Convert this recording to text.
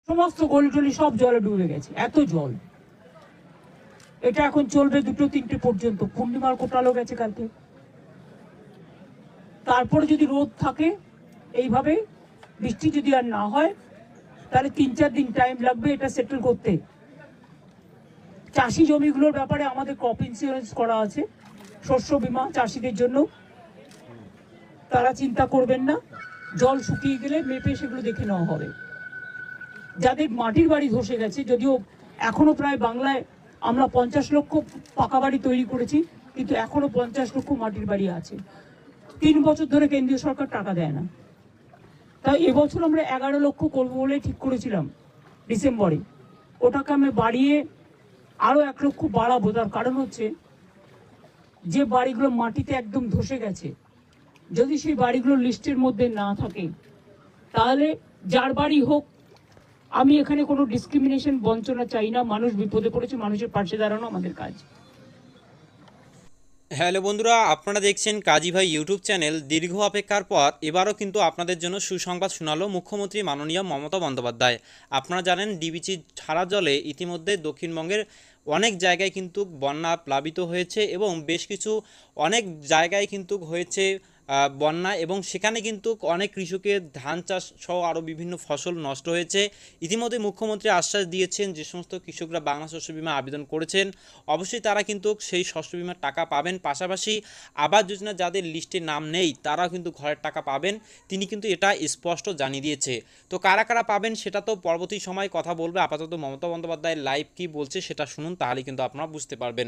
সমস্ত গলিটলি সব জলে ডুবে গেছে, এত জল। এটা এখন চলবে 2-3টে পর্যন্ত। পূর্ণিমার কোটালো গেছে কালকে। তারপরে যদি রোদ থাকে এইভাবে, বৃষ্টি যদি আর না হয়, তাহলে 3-4 দিন টাইম লাগবে এটা সেটেল করতে। চাষি জমিগুলোর ব্যাপারে আমাদের ক্রপ ইন্স্যুরেন্স করা আছে, শস্য বীমা চাষিদের জন্য, তারা চিন্তা করবেন না। জল শুকিয়ে গেলে মেপে সেগুলো দেখে নেওয়া হবে। যাদের মাটির বাড়ি ধসে গেছে, যদিও এখনো প্রায় বাংলায় আমরা 50 লক্ষ পাকা বাড়ি তৈরি করেছি, কিন্তু এখনো 50 লক্ষ মাটির বাড়ি আছে। 3 বছর ধরে কেন্দ্রীয় সরকার টাকা দেয় না। তাই এবছর আমরা 11 লক্ষ করবো বলে ঠিক করেছিলাম ডিসেম্বরে। ওটাকে আমি বাড়িয়ে আরো 1 লক্ষ বাড়াবো। তার কারণ হচ্ছে, যে বাড়িগুলো মাটিতে একদম ধসে গেছে, যদি সেই বাড়িগুলো লিস্টের মধ্যে না থাকে, তাহলে যার বাড়ি হোক, আমি এখানে কোনো ডিসক্রিমিনেশন বঞ্চনা চাই না। মানুষ বিপদে পড়েছে, মানুষের পাশে দাঁড়ানো আমাদের কাজ। হ্যালো বন্ধুরা, আপনারা দেখছেন কাজী ভাই ইউটিউব চ্যানেল। দীর্ঘ অপেক্ষার পর এবারও কিন্তু আপনাদের জন্য সুসংবাদ শোনালো মুখ্যমন্ত্রী মাননীয় মমতা বন্দ্যোপাধ্যায়। আপনারা জানেন, ডিবিচি ছাড়া জলে ইতিমধ্যে দক্ষিণবঙ্গের অনেক জায়গায় কিন্তু বন্যা প্লাবিত হয়েছে এবং বেশ কিছু অনেক জায়গায় কিন্তু হয়েছে বন্যা, এবং সেখানে কিন্তু অনেক কৃষকের ধান চাষ সহ আরও বিভিন্ন ফসল নষ্ট হয়েছে। ইতিমধ্যে মুখ্যমন্ত্রী আশ্বাস দিয়েছেন, যে সমস্ত কৃষকরা বাংলা শস্য বিমা আবেদন করেছেন অবশ্যই তারা কিন্তু সেই শস্য বিমার টাকা পাবেন। পাশাপাশি আবাস যোজনা যাদের লিস্টে নাম নেই তারাও কিন্তু ঘরের টাকা পাবেন। তিনি কিন্তু এটা স্পষ্ট জানিয়ে দিয়েছে। তো কারা কারা পাবেন সেটা তো পরবর্তী সময় কথা বলবে। আপাতত মমতা বন্দ্যোপাধ্যায়ের লাইভ কী বলছে সেটা শুনুন, তাহলে কিন্তু আপনারা বুঝতে পারবেন।